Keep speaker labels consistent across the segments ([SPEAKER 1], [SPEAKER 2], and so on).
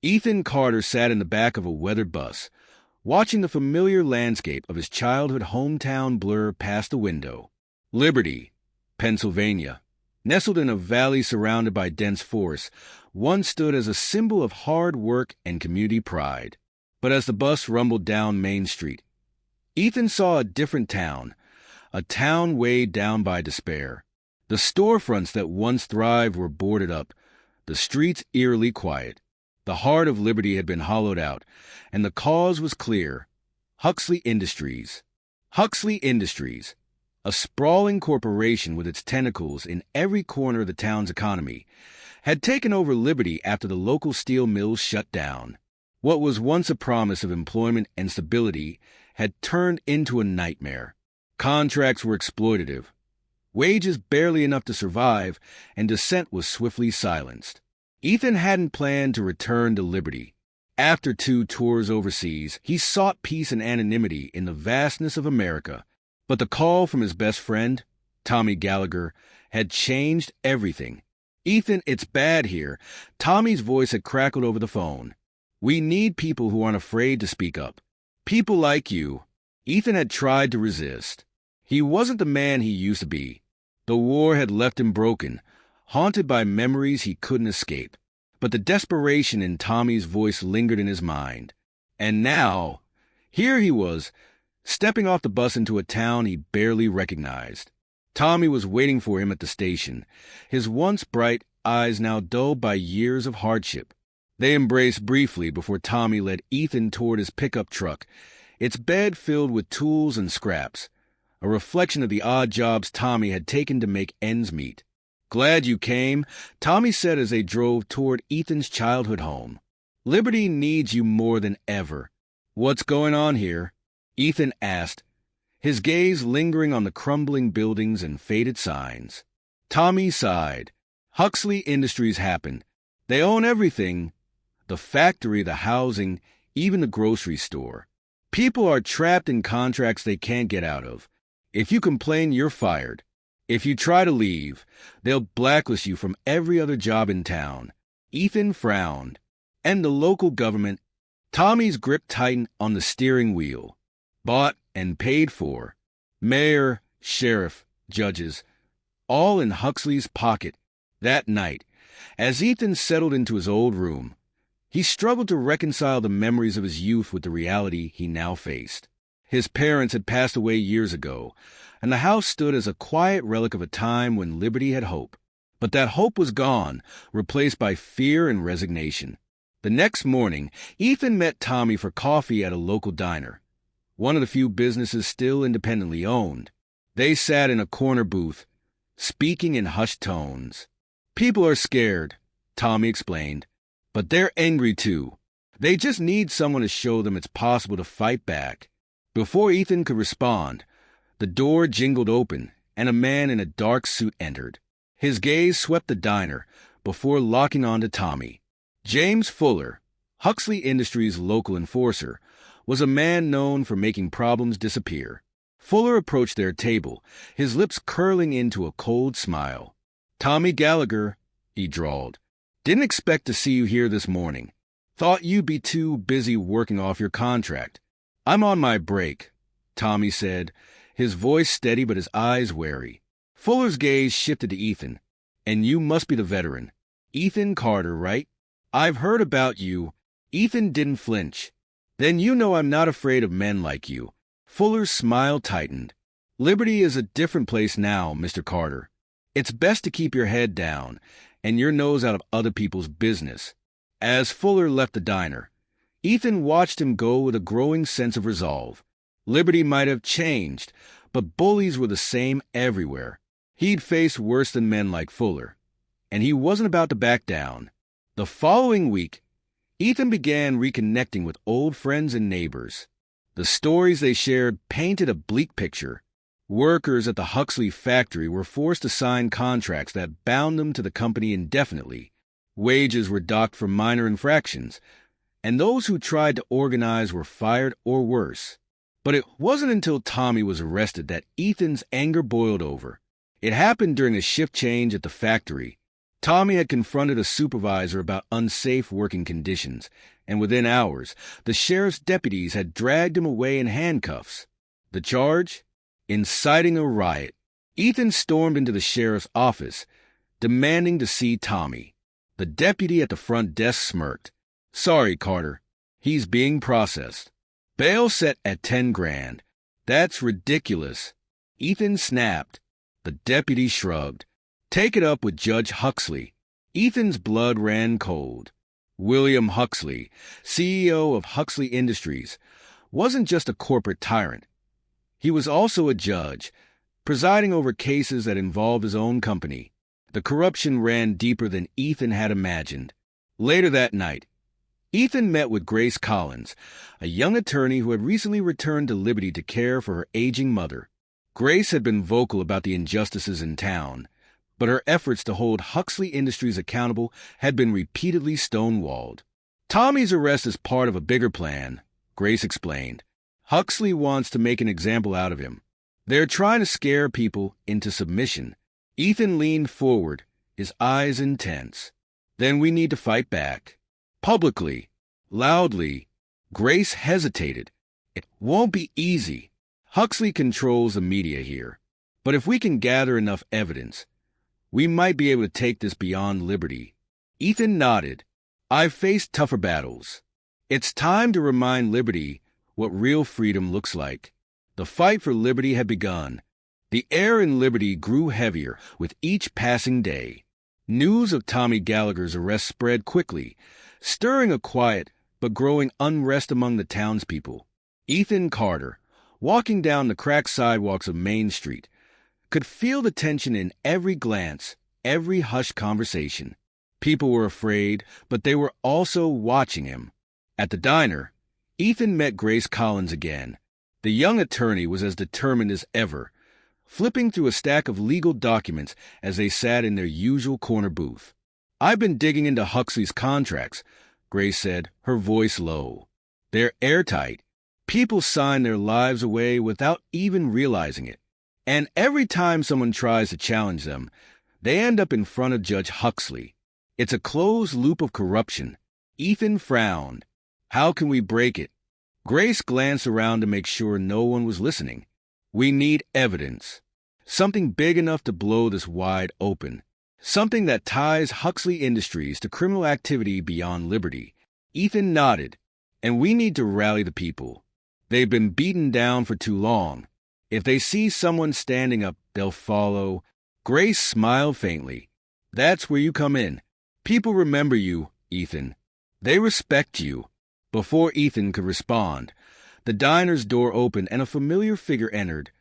[SPEAKER 1] Ethan Carter sat in the back of a weathered bus, watching the familiar landscape of his childhood hometown blur past the window. Liberty, Pennsylvania, nestled in a valley surrounded by dense forests, once stood as a symbol of hard work and community pride. But as the bus rumbled down Main Street, Ethan saw a different town, a town weighed down by despair. The storefronts that once thrived were boarded up, the streets eerily quiet. The heart of Liberty had been hollowed out, and the cause was clear. Huxley Industries. Huxley Industries, a sprawling corporation with its tentacles in every corner of the town's economy, had taken over Liberty after the local steel mills shut down. What was once a promise of employment and stability had turned into a nightmare. Contracts were exploitative, wages barely enough to survive, and dissent was swiftly silenced. Ethan hadn't planned to return to Liberty. After 2 tours overseas, he sought peace and anonymity in the vastness of America. But the call from his best friend, Tommy Gallagher, had changed everything. "Ethan, it's bad here." Tommy's voice had crackled over the phone. "We need people who aren't afraid to speak up. People like you." Ethan had tried to resist. He wasn't the man he used to be. The war had left him broken, haunted by memories he couldn't escape. But the desperation in Tommy's voice lingered in his mind. And now, here he was, stepping off the bus into a town he barely recognized. Tommy was waiting for him at the station, his once bright eyes now dulled by years of hardship. They embraced briefly before Tommy led Ethan toward his pickup truck, its bed filled with tools and scraps, a reflection of the odd jobs Tommy had taken to make ends meet. "Glad you came," Tommy said as they drove toward Ethan's childhood home. "Liberty needs you more than ever." "What's going on here?" Ethan asked, his gaze lingering on the crumbling buildings and faded signs. Tommy sighed. "Huxley Industries happened. They own everything. The factory, the housing, even the grocery store. People are trapped in contracts they can't get out of. If you complain, you're fired. If you try to leave, they'll blacklist you from every other job in town." Ethan frowned. "And the local government?" Tommy's grip tightened on the steering wheel. "Bought and paid for. Mayor, sheriff, judges, all in Huxley's pocket." That night, as Ethan settled into his old room, he struggled to reconcile the memories of his youth with the reality he now faced. His parents had passed away years ago, and the house stood as a quiet relic of a time when Liberty had hope. But that hope was gone, replaced by fear and resignation. The next morning, Ethan met Tommy for coffee at a local diner, one of the few businesses still independently owned. They sat in a corner booth, speaking in hushed tones. "People are scared," Tommy explained, "but they're angry too. They just need someone to show them it's possible to fight back." Before Ethan could respond, the door jingled open, and a man in a dark suit entered. His gaze swept the diner before locking on to Tommy. James Fuller, Huxley Industries' local enforcer, was a man known for making problems disappear. Fuller approached their table, his lips curling into a cold smile. "Tommy Gallagher," he drawled. "Didn't expect to see you here this morning. Thought you'd be too busy working off your contract." "I'm on my break," Tommy said, his voice steady but his eyes wary. Fuller's gaze shifted to Ethan. "And you must be the veteran. Ethan Carter, right? I've heard about you." Ethan didn't flinch. "Then you know I'm not afraid of men like you." Fuller's smile tightened. "Liberty is a different place now, Mr. Carter. It's best to keep your head down and your nose out of other people's business." As Fuller left the diner, Ethan watched him go with a growing sense of resolve. Liberty might have changed, but bullies were the same everywhere. He'd faced worse than men like Fuller, and he wasn't about to back down. The following week, Ethan began reconnecting with old friends and neighbors. The stories they shared painted a bleak picture. Workers at the Huxley factory were forced to sign contracts that bound them to the company indefinitely. Wages were docked for minor infractions, and those who tried to organize were fired or worse. But it wasn't until Tommy was arrested that Ethan's anger boiled over. It happened during a shift change at the factory. Tommy had confronted a supervisor about unsafe working conditions, and within hours, the sheriff's deputies had dragged him away in handcuffs. The charge? Inciting a riot. Ethan stormed into the sheriff's office, demanding to see Tommy. The deputy at the front desk smirked. "Sorry, Carter. He's being processed. Bail set at 10 grand. That's ridiculous." Ethan snapped. The deputy shrugged. "Take it up with Judge Huxley." Ethan's blood ran cold. William Huxley, CEO of Huxley Industries, wasn't just a corporate tyrant. He was also a judge, presiding over cases that involved his own company. The corruption ran deeper than Ethan had imagined. Later that night, Ethan met with Grace Collins, a young attorney who had recently returned to Liberty to care for her aging mother. Grace had been vocal about the injustices in town, but her efforts to hold Huxley Industries accountable had been repeatedly stonewalled. "Tommy's arrest is part of a bigger plan," Grace explained. "Huxley wants to make an example out of him. They're trying to scare people into submission." Ethan leaned forward, his eyes intense. "Then we need to fight back. Publicly. Loudly." Grace hesitated. "It won't be easy. Huxley controls the media here. But if we can gather enough evidence, we might be able to take this beyond Liberty." Ethan nodded. "I've faced tougher battles. It's time to remind Liberty what real freedom looks like." The fight for Liberty had begun. The air in Liberty grew heavier with each passing day. News of Tommy Gallagher's arrest spread quickly, stirring a quiet but growing unrest among the townspeople. Ethan Carter, walking down the cracked sidewalks of Main Street, could feel the tension in every glance, every hushed conversation. People were afraid, but they were also watching him. At the diner, Ethan met Grace Collins again. The young attorney was as determined as ever, flipping through a stack of legal documents as they sat in their usual corner booth. "I've been digging into Huxley's contracts," Grace said, her voice low. "They're airtight. People sign their lives away without even realizing it. And every time someone tries to challenge them, they end up in front of Judge Huxley. It's a closed loop of corruption." Ethan frowned. "How can we break it?" Grace glanced around to make sure no one was listening. "We need evidence. Something big enough to blow this wide open. Something that ties Huxley Industries to criminal activity beyond Liberty." Ethan nodded. "And we need to rally the people. They've been beaten down for too long. If they see someone standing up, they'll follow." Grace smiled faintly. "That's where you come in. People remember you, Ethan. They respect you." Before Ethan could respond, the diner's door opened and a familiar figure entered.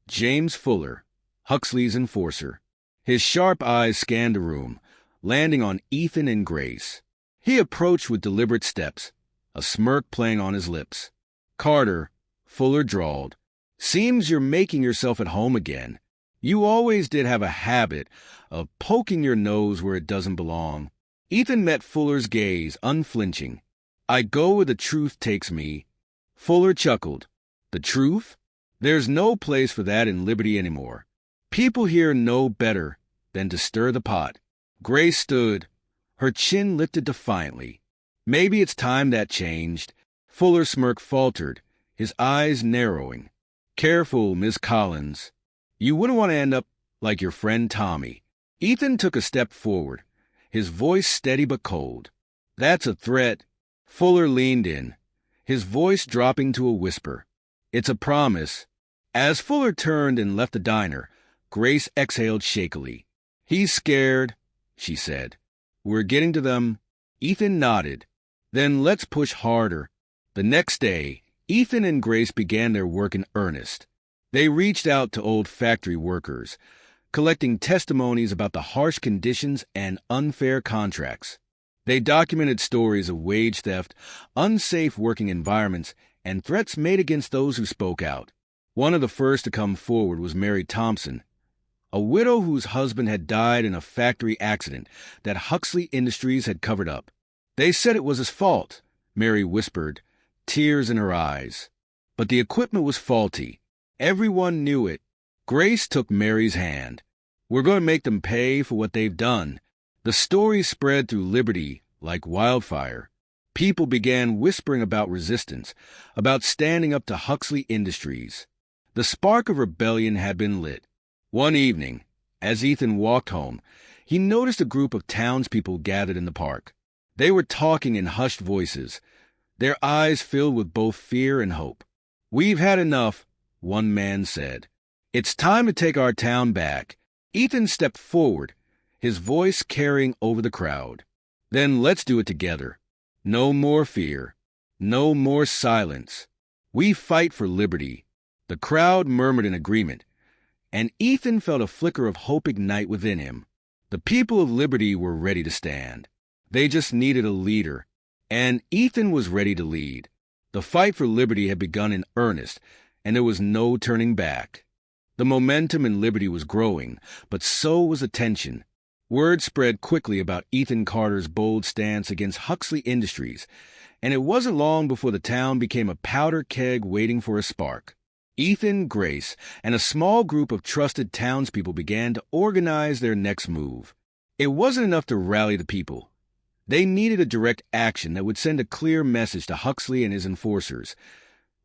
[SPEAKER 1] James Fuller, Huxley's enforcer. His sharp eyes scanned the room, landing on Ethan and Grace. He approached with deliberate steps, a smirk playing on his lips. "Carter," Fuller drawled, "seems you're making yourself at home again. You always did have a habit of poking your nose where it doesn't belong." Ethan met Fuller's gaze, unflinching. "I go where the truth takes me." Fuller chuckled. "The truth? There's no place for that in Liberty anymore. People here know better than to stir the pot." Grace stood, her chin lifted defiantly. "Maybe it's time that changed." Fuller's smirk faltered, his eyes narrowing. "Careful, Miss Collins. You wouldn't want to end up like your friend Tommy." Ethan took a step forward, his voice steady but cold. "That's a threat." Fuller leaned in, his voice dropping to a whisper. "It's a promise." As Fuller turned and left the diner, Grace exhaled shakily. "He's scared," she said. "We're getting to them." Ethan nodded. "Then let's push harder." The next day, Ethan and Grace began their work in earnest. They reached out to old factory workers, collecting testimonies about the harsh conditions and unfair contracts. They documented stories of wage theft, unsafe working environments, and threats made against those who spoke out. One of the first to come forward was Mary Thompson, a widow whose husband had died in a factory accident that Huxley Industries had covered up. "They said it was his fault," Mary whispered, tears in her eyes. "But the equipment was faulty. Everyone knew it." Grace took Mary's hand. "We're going to make them pay for what they've done." The story spread through Liberty like wildfire. People began whispering about resistance, about standing up to Huxley Industries. The spark of rebellion had been lit. One evening, as Ethan walked home, he noticed a group of townspeople gathered in the park. They were talking in hushed voices, their eyes filled with both fear and hope. "We've had enough," one man said. "It's time to take our town back." Ethan stepped forward, his voice carrying over the crowd. "Then let's do it together. No more fear. No more silence. We fight for liberty." The crowd murmured in agreement, and Ethan felt a flicker of hope ignite within him. The people of Liberty were ready to stand. They just needed a leader, and Ethan was ready to lead. The fight for liberty had begun in earnest, and there was no turning back. The momentum in Liberty was growing, but so was the tension. Word spread quickly about Ethan Carter's bold stance against Huxley Industries, and it wasn't long before the town became a powder keg waiting for a spark. Ethan, Grace, and a small group of trusted townspeople began to organize their next move. It wasn't enough to rally the people. They needed a direct action that would send a clear message to Huxley and his enforcers.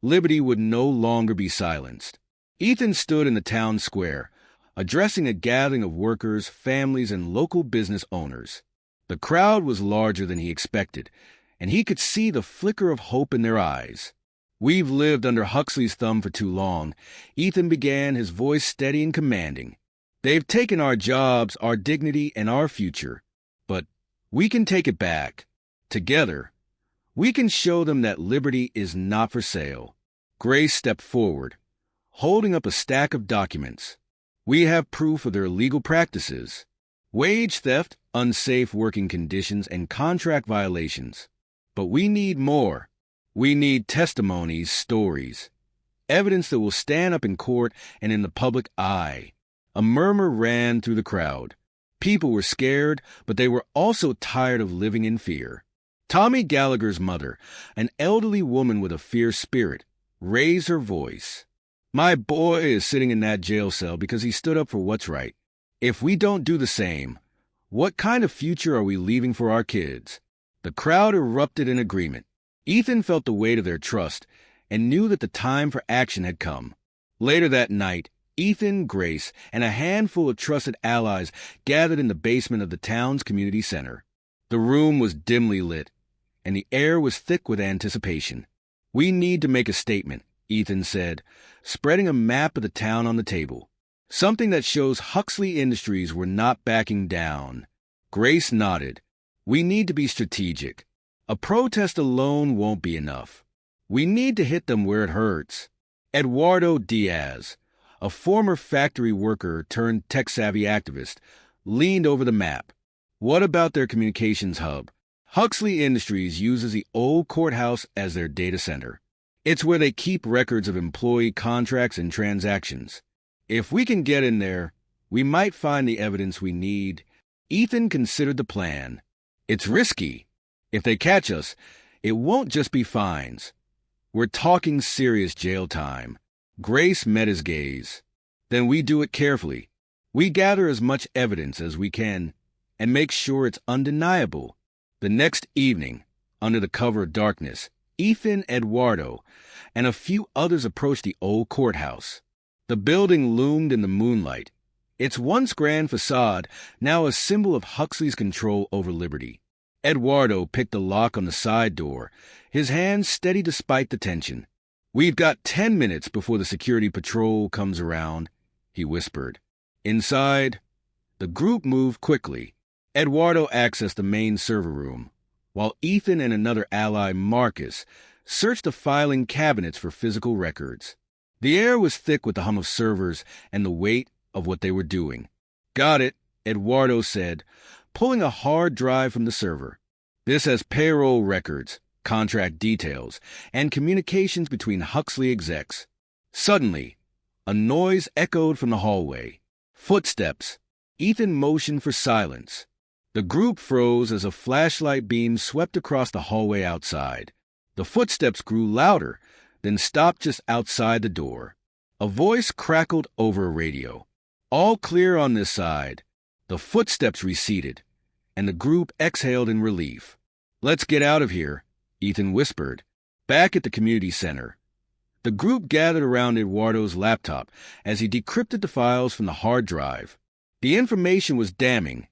[SPEAKER 1] Liberty would no longer be silenced. Ethan stood in the town square, addressing a gathering of workers, families, and local business owners. The crowd was larger than he expected, and he could see the flicker of hope in their eyes. "We've lived under Huxley's thumb for too long," Ethan began, his voice steady and commanding. "They've taken our jobs, our dignity, and our future. But we can take it back. Together, we can show them that liberty is not for sale." Grace stepped forward, holding up a stack of documents. "We have proof of their illegal practices. Wage theft, unsafe working conditions, and contract violations. But we need more. We need testimonies, stories, evidence that will stand up in court and in the public eye." A murmur ran through the crowd. People were scared, but they were also tired of living in fear. Tommy Gallagher's mother, an elderly woman with a fierce spirit, raised her voice. "My boy is sitting in that jail cell because he stood up for what's right. If we don't do the same, what kind of future are we leaving for our kids?" The crowd erupted in agreement. Ethan felt the weight of their trust and knew that the time for action had come. Later that night, Ethan, Grace, and a handful of trusted allies gathered in the basement of the town's community center. The room was dimly lit, and the air was thick with anticipation. "We need to make a statement," Ethan said, spreading a map of the town on the table. "Something that shows Huxley Industries were not backing down." Grace nodded. "We need to be strategic. A protest alone won't be enough. We need to hit them where it hurts." Eduardo Diaz, a former factory worker turned tech-savvy activist, leaned over the map. "What about their communications hub?" Huxley Industries uses the old courthouse as their data center. It's where they keep records of employee contracts and transactions. If we can get in there, we might find the evidence we need. Ethan considered the plan. "It's risky. If they catch us, it won't just be fines. We're talking serious jail time." Grace met his gaze. "Then we do it carefully. We gather as much evidence as we can and make sure it's undeniable." The next evening, under the cover of darkness, Ethan, Eduardo, and a few others approached the old courthouse. The building loomed in the moonlight, its once grand facade now a symbol of Huxley's control over liberty. Eduardo picked the lock on the side door, his hands steady despite the tension. "We've got 10 minutes before the security patrol comes around," he whispered. Inside, the group moved quickly. Eduardo accessed the main server room, while Ethan and another ally, Marcus, searched the filing cabinets for physical records. The air was thick with the hum of servers and the weight of what they were doing. "Got it," Eduardo said, pulling a hard drive from the server. "This has payroll records, contract details, and communications between Huxley execs." Suddenly, a noise echoed from the hallway. Footsteps. Ethan motioned for silence. The group froze as a flashlight beam swept across the hallway outside. The footsteps grew louder, then stopped just outside the door. A voice crackled over a radio. "All clear on this side." The footsteps receded, and the group exhaled in relief. "Let's get out of here," Ethan whispered. Back at the community center, the group gathered around Eduardo's laptop as he decrypted the files from the hard drive. The information was damning: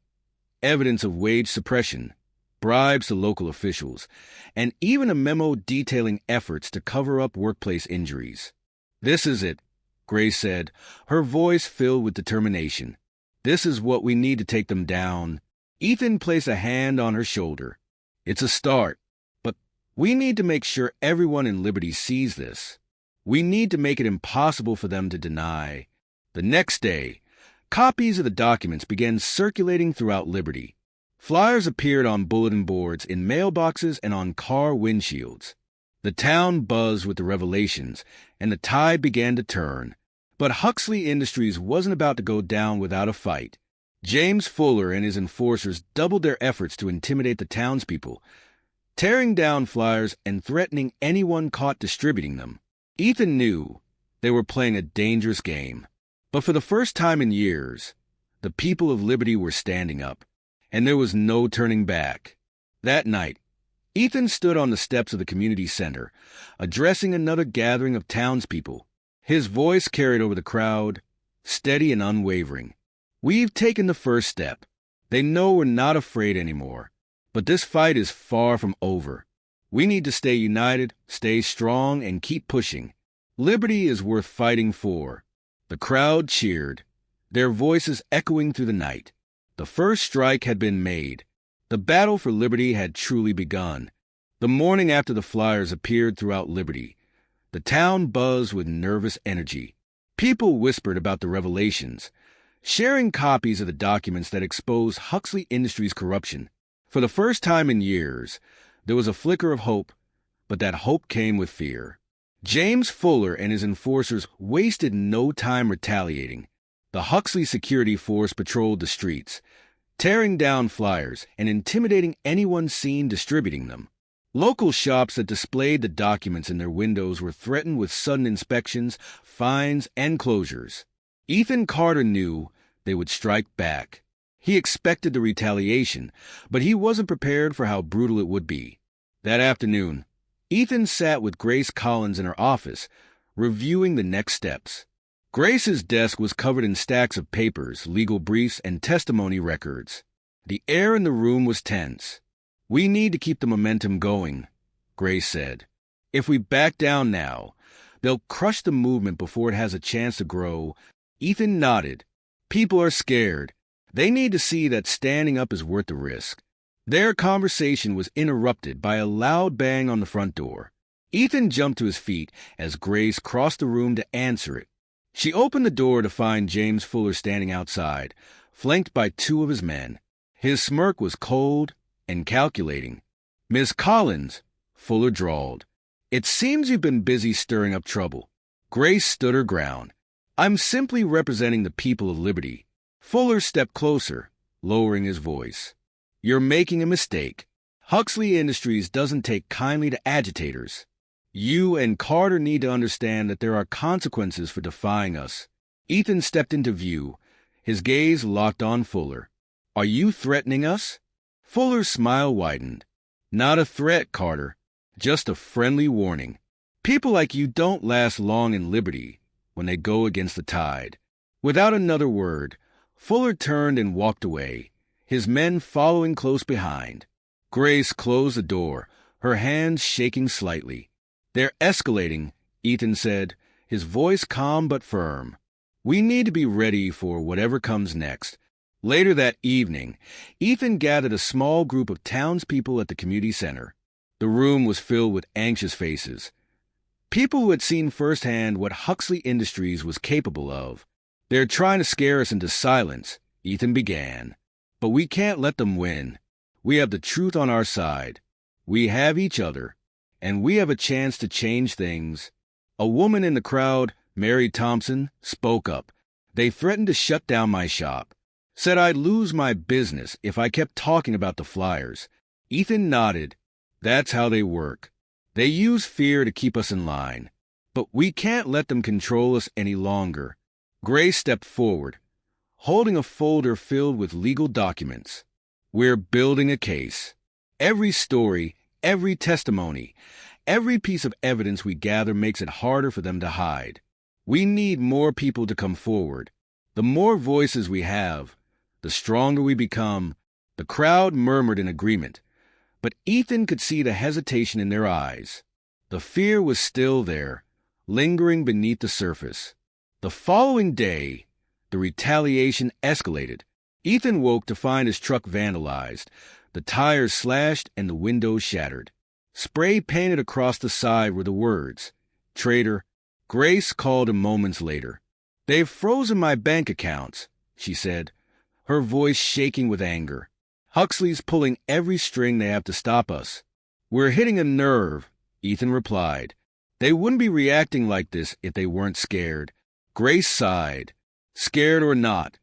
[SPEAKER 1] evidence of wage suppression, bribes to local officials, and even a memo detailing efforts to cover up workplace injuries. "This is it," Grace said, her voice filled with determination. "This is what we need to take them down." Ethan placed a hand on her shoulder. "It's a start, but we need to make sure everyone in Liberty sees this. We need to make it impossible for them to deny." The next day, copies of the documents began circulating throughout Liberty. Flyers appeared on bulletin boards, in mailboxes, and on car windshields. The town buzzed with the revelations, and the tide began to turn. But Huxley Industries wasn't about to go down without a fight. James Fuller and his enforcers doubled their efforts to intimidate the townspeople, tearing down flyers and threatening anyone caught distributing them. Ethan knew they were playing a dangerous game. But for the first time in years, the people of Liberty were standing up, and there was no turning back. That night, Ethan stood on the steps of the community center, addressing another gathering of townspeople. His voice carried over the crowd, steady and unwavering. "We've taken the first step. They know we're not afraid anymore. But this fight is far from over. We need to stay united, stay strong, and keep pushing. Liberty is worth fighting for." The crowd cheered, their voices echoing through the night. The first strike had been made. The battle for liberty had truly begun. The morning after the flyers appeared throughout Liberty, the town buzzed with nervous energy. People whispered about the revelations, sharing copies of the documents that exposed Huxley Industries' corruption. For the first time in years, there was a flicker of hope, but that hope came with fear. James Fuller and his enforcers wasted no time retaliating. The Huxley security force patrolled the streets, tearing down flyers and intimidating anyone seen distributing them. Local shops that displayed the documents in their windows were threatened with sudden inspections, fines, and closures. Ethan Carter knew they would strike back. He expected the retaliation, but he wasn't prepared for how brutal it would be. That afternoon, Ethan sat with Grace Collins in her office, reviewing the next steps. Grace's desk was covered in stacks of papers, legal briefs, and testimony records. The air in the room was tense. "We need to keep the momentum going," Grace said. "If we back down now, they'll crush the movement before it has a chance to grow." Ethan nodded. "People are scared. They need to see that standing up is worth the risk." Their conversation was interrupted by a loud bang on the front door. Ethan jumped to his feet as Grace crossed the room to answer it. She opened the door to find James Fuller standing outside, flanked by two of his men. His smirk was cold and calculating. "Miss Collins," Fuller drawled, "it seems you've been busy stirring up trouble." Grace stood her ground. "I'm simply representing the people of Liberty." Fuller stepped closer, lowering his voice. "You're making a mistake. Huxley Industries doesn't take kindly to agitators. You and Carter need to understand that there are consequences for defying us." Ethan stepped into view, his gaze locked on Fuller. "Are you threatening us?" Fuller's smile widened. "Not a threat, Carter. Just a friendly warning. People like you don't last long in Liberty when they go against the tide." Without another word, Fuller turned and walked away, his men following close behind. Grace closed the door, her hands shaking slightly. "They're escalating," Ethan said, his voice calm but firm. "We need to be ready for whatever comes next." Later that evening, Ethan gathered a small group of townspeople at the community center. The room was filled with anxious faces, people who had seen firsthand what Huxley Industries was capable of. "They're trying to scare us into silence," Ethan began. "But we can't let them win. We have the truth on our side. We have each other, and we have a chance to change things." A woman in the crowd, Mary Thompson, spoke up. "They threatened to shut down my shop. Said I'd lose my business if I kept talking about the flyers." Ethan nodded. "That's how they work. They use fear to keep us in line. But we can't let them control us any longer." Grace stepped forward, holding a folder filled with legal documents. We're building a case. Every story, every testimony, every piece of evidence we gather makes it harder for them to hide. We need more people to come forward. The more voices we have, the stronger we become. The crowd murmured in agreement, but Ethan could see the hesitation in their eyes. The fear was still there, lingering beneath the surface. The following day, the retaliation escalated. Ethan woke to find his truck vandalized, the tires slashed and the windows shattered. Spray painted across the side were the words, "Traitor." Grace called him moments later. "They've frozen my bank accounts," she said, her voice shaking with anger. "Huxley's pulling every string they have to stop us." "We're hitting a nerve," Ethan replied. "They wouldn't be reacting like this if they weren't scared." Grace sighed. "Scared or not,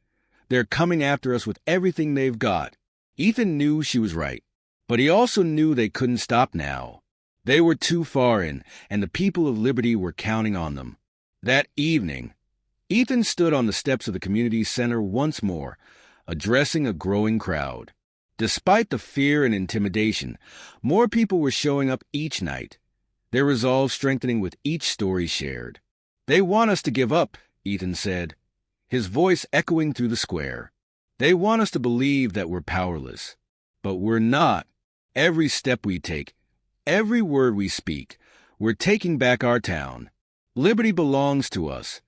[SPEAKER 1] they're coming after us with everything they've got." Ethan knew she was right, but he also knew they couldn't stop now. They were too far in, and the people of Liberty were counting on them. That evening, Ethan stood on the steps of the community center once more, addressing a growing crowd. Despite the fear and intimidation, more people were showing up each night, their resolve strengthening with each story shared. "They want us to give up," Ethan said, his voice echoing through the square. "They want us to believe that we're powerless. But we're not. Every step we take, every word we speak, we're taking back our town. Liberty belongs to us,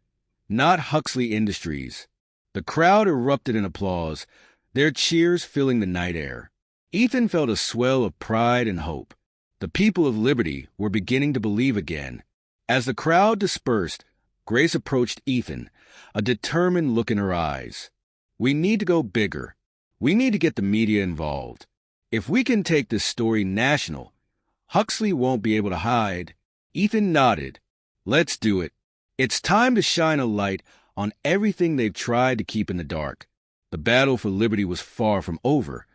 [SPEAKER 1] not Huxley Industries." The crowd erupted in applause, their cheers filling the night air. Ethan felt a swell of pride and hope. The people of Liberty were beginning to believe again. As the crowd dispersed, Grace approached Ethan, a determined look in her eyes. "We need to go bigger. We need to get the media involved. If we can take this story national, Huxley won't be able to hide." Ethan nodded. "Let's do it. It's time to shine a light on everything they've tried to keep in the dark." The battle for liberty was far from over,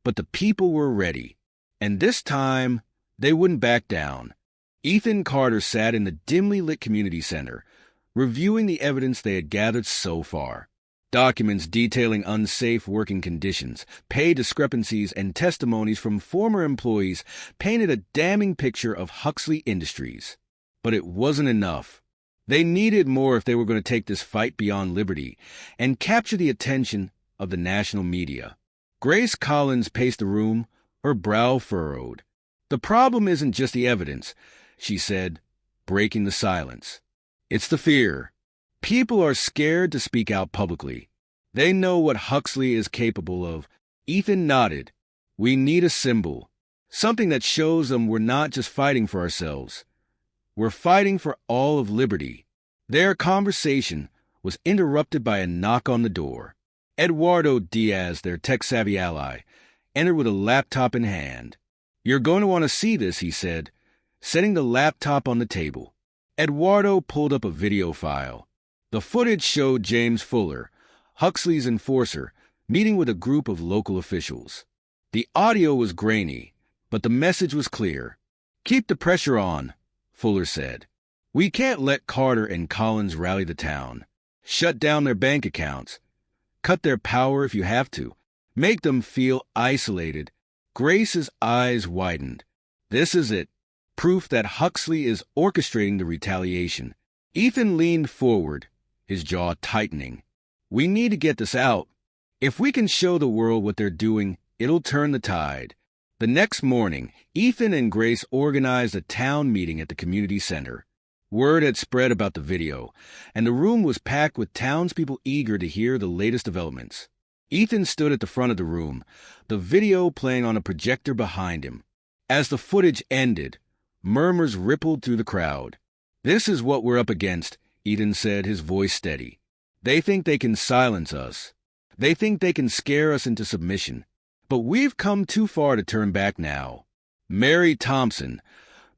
[SPEAKER 1] but the people were ready. And this time, they wouldn't back down. Ethan Carter sat in the dimly lit community center, reviewing the evidence they had gathered so far. Documents detailing unsafe working conditions, pay discrepancies, and testimonies from former employees painted a damning picture of Huxley Industries. But it wasn't enough. They needed more if they were going to take this fight beyond liberty and capture the attention of the national media. Grace Collins paced the room, her brow furrowed. "The problem isn't just the evidence," she said, breaking the silence. "It's the fear. People are scared to speak out publicly. They know what Huxley is capable of." Ethan nodded. "We need a symbol, something that shows them we're not just fighting for ourselves. We're fighting for all of liberty." Their conversation was interrupted by a knock on the door. Eduardo Diaz, their tech-savvy ally, entered with a laptop in hand. "You're going to want to see this," he said, setting the laptop on the table. Eduardo pulled up a video file. The footage showed James Fuller, Huxley's enforcer, meeting with a group of local officials. The audio was grainy, but the message was clear. "Keep the pressure on," Fuller said. "We can't let Carter and Collins rally the town. Shut down their bank accounts. Cut their power if you have to. Make them feel isolated." Grace's eyes widened. This is it. Proof that Huxley is orchestrating the retaliation. Ethan leaned forward, his jaw tightening. "We need to get this out. If we can show the world what they're doing, it'll turn the tide." The next morning, Ethan and Grace organized a town meeting at the community center. Word had spread about the video, and the room was packed with townspeople eager to hear the latest developments. Ethan stood at the front of the room, the video playing on a projector behind him. As the footage ended, murmurs rippled through the crowd. "This is what we're up against," Ethan said, his voice steady. "They think they can silence us. They think they can scare us into submission. But we've come too far to turn back now." Mary Thompson,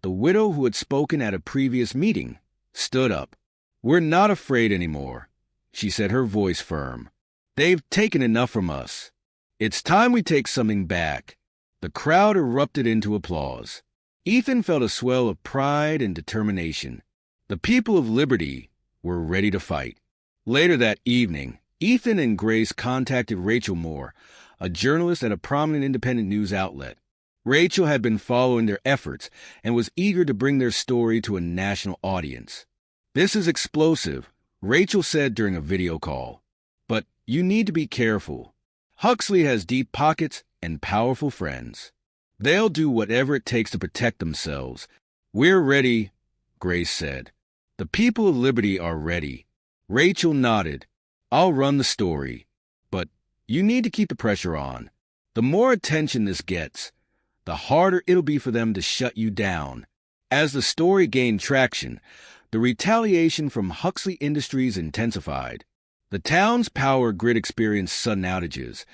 [SPEAKER 1] the widow who had spoken at a previous meeting, stood up. "We're not afraid anymore," she said, her voice firm. "They've taken enough from us. It's time we take something back." The crowd erupted into applause. Ethan felt a swell of pride and determination. The people of Liberty were ready to fight. Later that evening, Ethan and Grace contacted Rachel Moore, a journalist at a prominent independent news outlet. Rachel had been following their efforts and was eager to bring their story to a national audience. "This is explosive," Rachel said during a video call. "But you need to be careful. Huxley has deep pockets and powerful friends. They'll do whatever it takes to protect themselves. We're ready," Grace said. "The people of Liberty are ready." Rachel nodded. "I'll run the story. But you need to keep the pressure on. The more attention this gets, the harder it'll be for them to shut you down." As the story gained traction, the retaliation from Huxley Industries intensified. The town's power grid experienced sudden outages,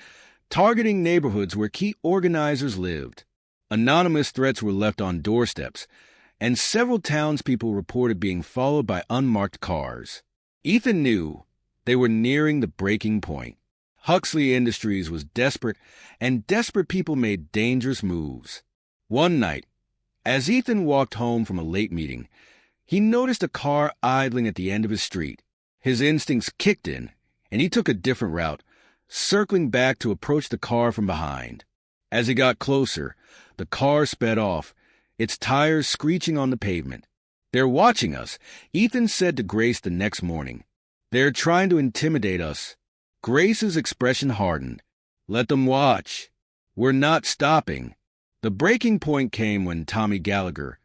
[SPEAKER 1] targeting neighborhoods where key organizers lived. Anonymous threats were left on doorsteps, and several townspeople reported being followed by unmarked cars. Ethan knew they were nearing the breaking point. Huxley Industries was desperate, and desperate people made dangerous moves. One night, as Ethan walked home from a late meeting, he noticed a car idling at the end of his street. His instincts kicked in, and he took a different route, circling back to approach the car from behind. As he got closer, the car sped off, its tires screeching on the pavement. "They're watching us," Ethan said to Grace the next morning. "They're trying to intimidate us." Grace's expression hardened. "Let them watch. We're not stopping." The breaking point came when Tommy Gallagher,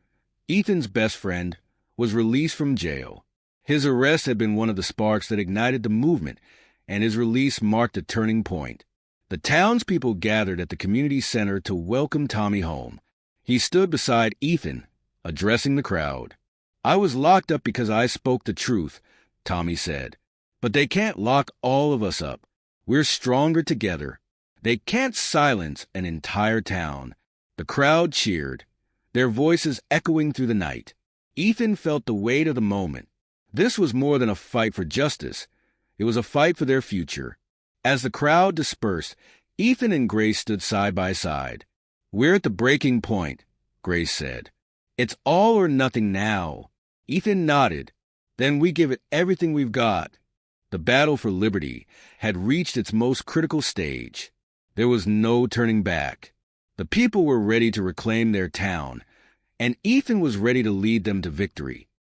[SPEAKER 1] Ethan's best friend, was released from jail. His arrest had been one of the sparks that ignited the movement, and his release marked a turning point. The townspeople gathered at the community center to welcome Tommy home. He stood beside Ethan, addressing the crowd. "I was locked up because I spoke the truth," Tommy said. "But they can't lock all of us up. We're stronger together. They can't silence an entire town." The crowd cheered, their voices echoing through the night. Ethan felt the weight of the moment. This was more than a fight for justice. It was a fight for their future. As the crowd dispersed, Ethan and Grace stood side by side. "We're at the breaking point," Grace said. "It's all or nothing now." Ethan nodded. "Then we give it everything we've got." The battle for liberty had reached its most critical stage. There was no turning back. The people were ready to reclaim their town, and Ethan was ready to lead them to victory.